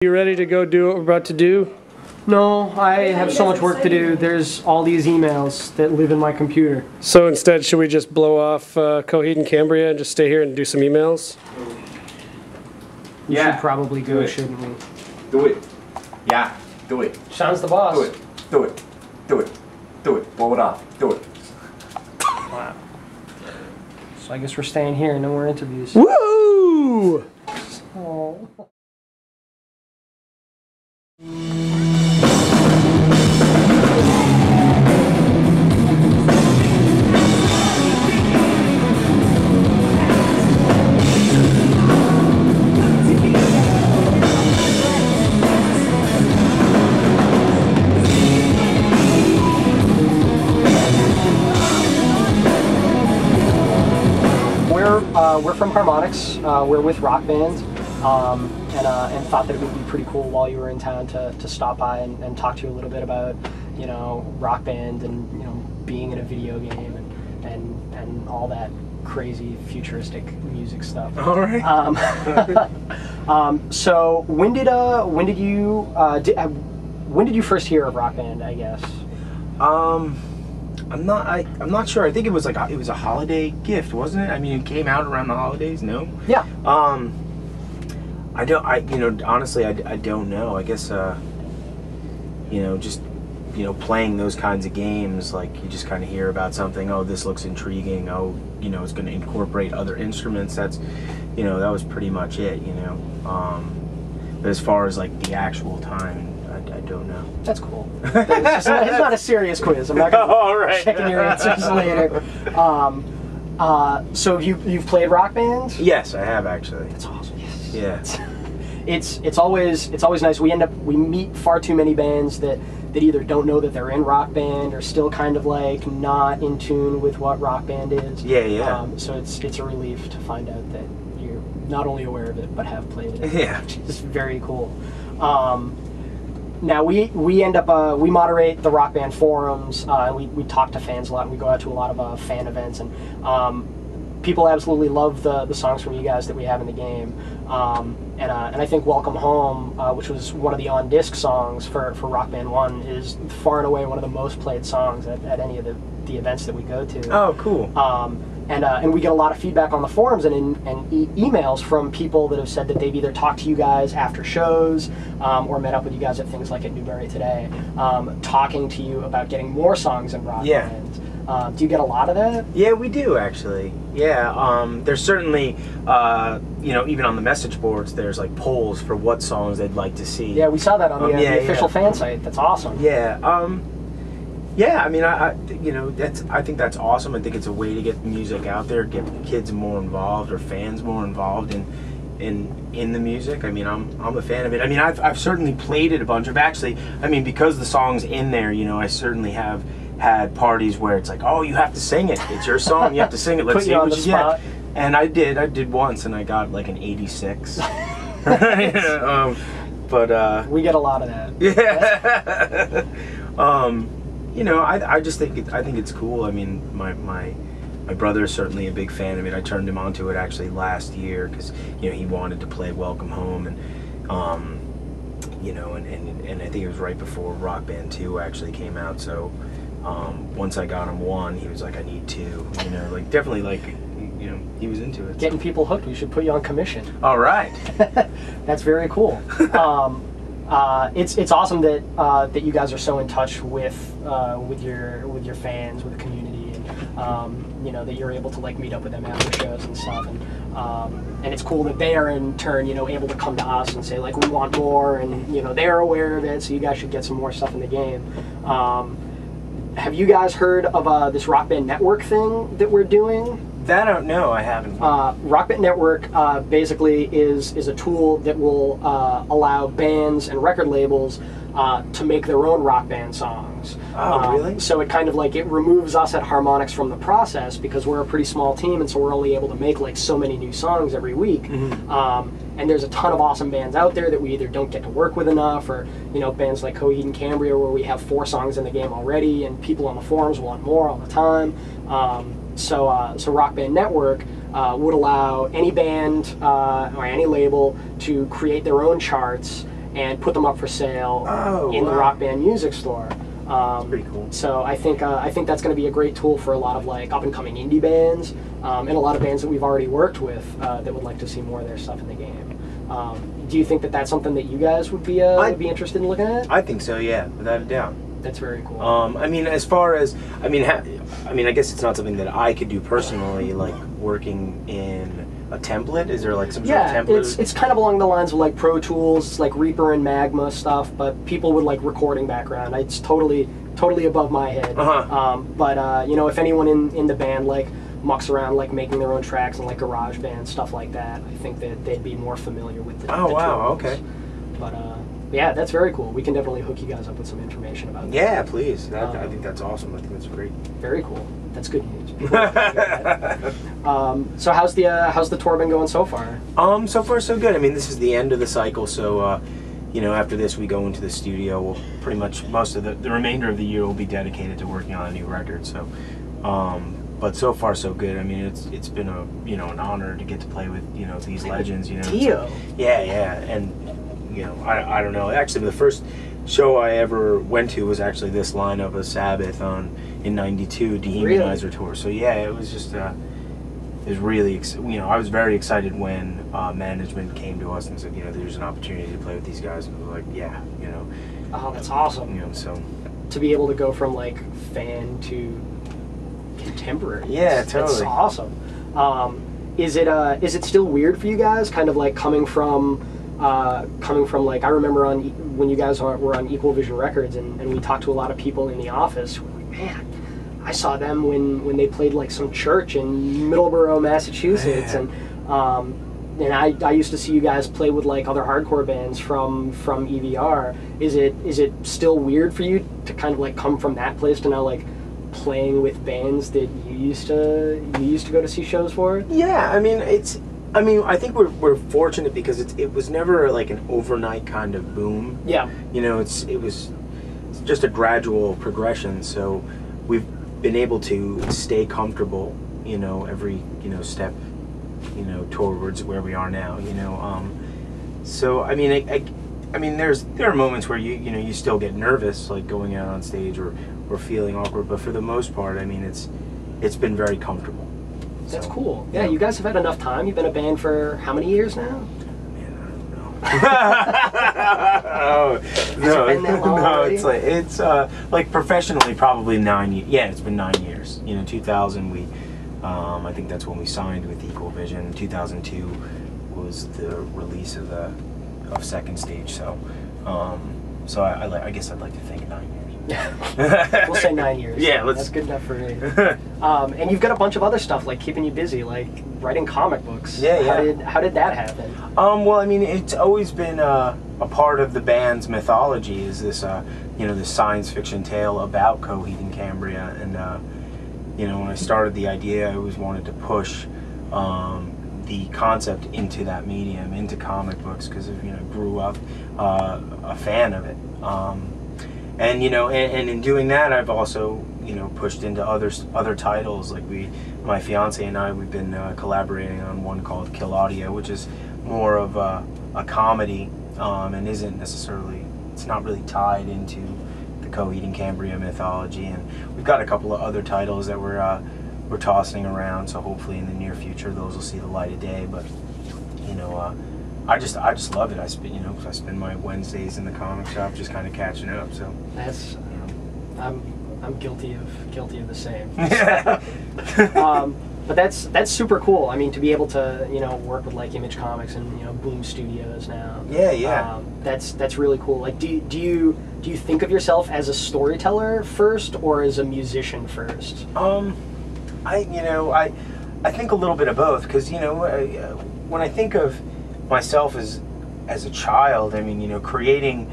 You ready to go do what we're about to do? No, I have so much work to do. There's all these emails that live in my computer. So instead, should we just blow off Coheed and Cambria and just stay here and do some emails? We should probably go, shouldn't we? Do it. Yeah, do it. Sean's the boss. Do it. Do it. Do it. Do it. Blow it off. Do it. Wow. So I guess we're staying here and no more interviews. Woo! Oh. We're from Harmonix. We're with Rock Band, and thought that it would be pretty cool while you were in town to stop by and talk to you a little bit about, you know, Rock Band and, you know, being in a video game and all that crazy futuristic music stuff. All right. So when did you first hear of Rock Band, I guess? I'm not sure. I think it was like it was a holiday gift, wasn't it? I mean, it came out around the holidays. No. Yeah. Honestly, I don't know. I guess just playing those kinds of games, like you just kind of hear about something. Oh, this looks intriguing. Oh, it's going to incorporate other instruments. That's, that was pretty much it. But as far as like the actual time, I don't know. That's cool. It's not a serious quiz. I'm not going to checking your answers later. So you've played Rock Band? Yes, I have actually. That's awesome. Yes. Yeah. It's always nice. We meet far too many bands that either don't know that they're in Rock Band or still kind of like not in tune with what Rock Band is. Yeah, yeah. So it's a relief to find out that you're not only aware of it but have played it. Yeah. Which is very cool. Now we moderate the Rock Band forums, and we talk to fans a lot, and we go out to a lot of fan events, and people absolutely love the songs from you guys that we have in the game, and I think Welcome Home, which was one of the on-disc songs for Rock Band 1, is far and away one of the most played songs at any of the events that we go to. Oh, cool. And we get a lot of feedback on the forums and emails from people that have said that they've either talked to you guys after shows or met up with you guys at things like at Newbury Today, talking to you about getting more songs in Rock Band. Do you get a lot of that? Yeah, we do actually. Yeah, there's certainly, even on the message boards, there's like polls for what songs they'd like to see. Yeah, we saw that on the official fan site. That's awesome. Yeah. Yeah, I mean, I think that's awesome. I think it's a way to get music out there, get kids more involved or fans more involved in the music. I mean, I'm a fan of it. I mean, I've certainly played it a bunch of. Actually, I mean, because the song's in there, I certainly have had parties where it's like, oh, you have to sing it. It's your song. You have to sing it. Let's see what you get. And I did once, and I got like an 86. But we get a lot of that. Yeah. I just think it's cool. I mean, my brother is certainly a big fan of it. I turned him onto it actually last year because he wanted to play Welcome Home, and and I think it was right before Rock Band 2 actually came out. So once I got him 1, he was like, I need 2. Like definitely like he was into it. Getting people hooked. We should put you on commission. All right. That's very cool. It's awesome that you guys are so in touch with your fans, with the community, and that you're able to like meet up with them after shows and stuff, and it's cool that they are in turn able to come to us and say like, we want more, and they're aware of it, so you guys should get some more stuff in the game. Have you guys heard of this Rock Band Network thing that we're doing? That I don't know. I haven't. Rock Band Network basically is a tool that will allow bands and record labels to make their own Rock Band songs. Oh, really? So it kind of like, it removes us at Harmonix from the process because we're a pretty small team, and so we're only able to make like so many new songs every week. Mm-hmm. And there's a ton of awesome bands out there that we either don't get to work with enough, or bands like Coheed and Cambria where we have 4 songs in the game already, and people on the forums want more all the time. So Rock Band Network would allow any band or any label to create their own charts and put them up for sale Oh, in the wow. Rock Band Music Store. Pretty cool. So I think that's going to be a great tool for a lot of like up and coming indie bands and a lot of bands that we've already worked with that would like to see more of their stuff in the game. Do you think that that's something that you guys would be interested in looking at? I think so, yeah, without a doubt. That's very cool. I mean, as far as I guess it's not something that I could do personally, like working in a template. Is there like some sort of template? It's kind of along the lines of like Pro Tools, like Reaper and Magma stuff, but people with like recording background. It's totally above my head. But you know, if anyone in the band like mucks around like making their own tracks and like garage band stuff like that, I think that they'd be more familiar with the Oh, wow, tools. okay. But yeah, that's very cool. We can definitely hook you guys up with some information about that. Yeah, please. I think that's awesome. I think that's great. Very cool. That's good news. So how's the tour been going so far? So far so good. I mean, this is the end of the cycle, so you know, after this we go into the studio. We'll pretty much most of the remainder of the year will be dedicated to working on a new record. So, but so far so good. I mean, it's been an honor to get to play with these legends. Dio. Yeah, and I don't know. Actually, the first show I ever went to was actually this lineup of Sabbath in '92 Dehumanizer tour. So yeah, it was just it was really I was very excited when management came to us and said there's an opportunity to play with these guys, and I was like Oh, that's awesome. So to be able to go from like fan to contemporary. Yeah, That's totally. awesome. Is it still weird for you guys, kind of like coming from like, I remember when you guys were on Equal Vision Records and we talked to a lot of people in the office. We're like, man, I saw them when they played like some church in Middleborough, Massachusetts, and I used to see you guys play with like other hardcore bands from EVR. Is it still weird for you to kind of like come from that place to now like playing with bands that you used to go to see shows for? Yeah, I mean I think we're fortunate because it was never like an overnight kind of boom. Yeah. It was just a gradual progression. So we've been able to stay comfortable, every step, towards where we are now. So I mean, there are moments where you still get nervous, like going out on stage or feeling awkward. But for the most part, I mean, it's been very comfortable. That's So, cool. Yeah, you guys have had enough time. You've been a band for how many years now? Man, I don't know. No, it been that long already? It's like professionally probably 9 years. Yeah, it's been 9 years. 2000 I think that's when we signed with Equal Vision. 2002 was the release of Second Stage. So I guess I'd like to think 9 years. We'll say 9 years. Yeah, that's good enough for me. And you've got a bunch of other stuff like keeping you busy, like writing comic books. Yeah. How did that happen? Well, I mean, it's always been a part of the band's mythology. Is this this science fiction tale about Coheed and Cambria, and when I started the idea, I always wanted to push the concept into that medium, into comic books, because grew up a fan of it. And and in doing that, I've also pushed into other titles. Like my fiance and we've been collaborating on one called Kill Audio, which is more of a comedy, and it's not really tied into the Coheed and Cambria mythology. And we've got a couple of other titles that we're tossing around. So hopefully in the near future, those will see the light of day. But I just love it. I spend my Wednesdays in the comic shop just kind of catching up. So That's I'm guilty of the same. But that's super cool. I mean, to be able to work with like Image Comics and Boom Studios now. Yeah. That's really cool. Like, do you think of yourself as a storyteller first or as a musician first? I think a little bit of both, because when I think of myself as a child, I mean creating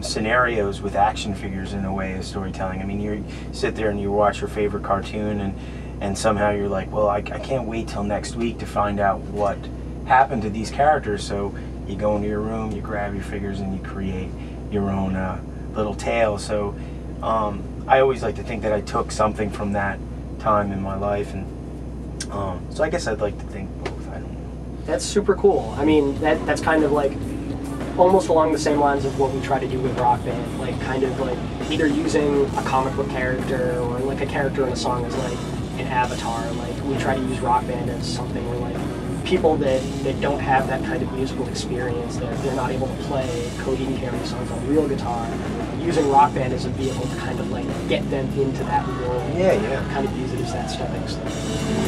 scenarios with action figures in a way is storytelling. I mean, you sit there and you watch your favorite cartoon and somehow you're like, well, I can't wait till next week to find out what happened to these characters. So you go into your room, you grab your figures, and you create your own little tale. So I always like to think that I took something from that time in my life, and so I guess I'd like to think both. I don't know. That's super cool. I mean, that's kind of like almost along the same lines of what we try to do with Rock Band, like kind of like either using a comic book character or like a character in a song as like an avatar. Like we try to use Rock Band as something where like people that don't have that kind of musical experience, that they're not able to play Coheed and Cambria songs on real guitar, using Rock Band as a vehicle to kind of like get them into that world. Yeah, yeah. Kind of use it as that stepping stone.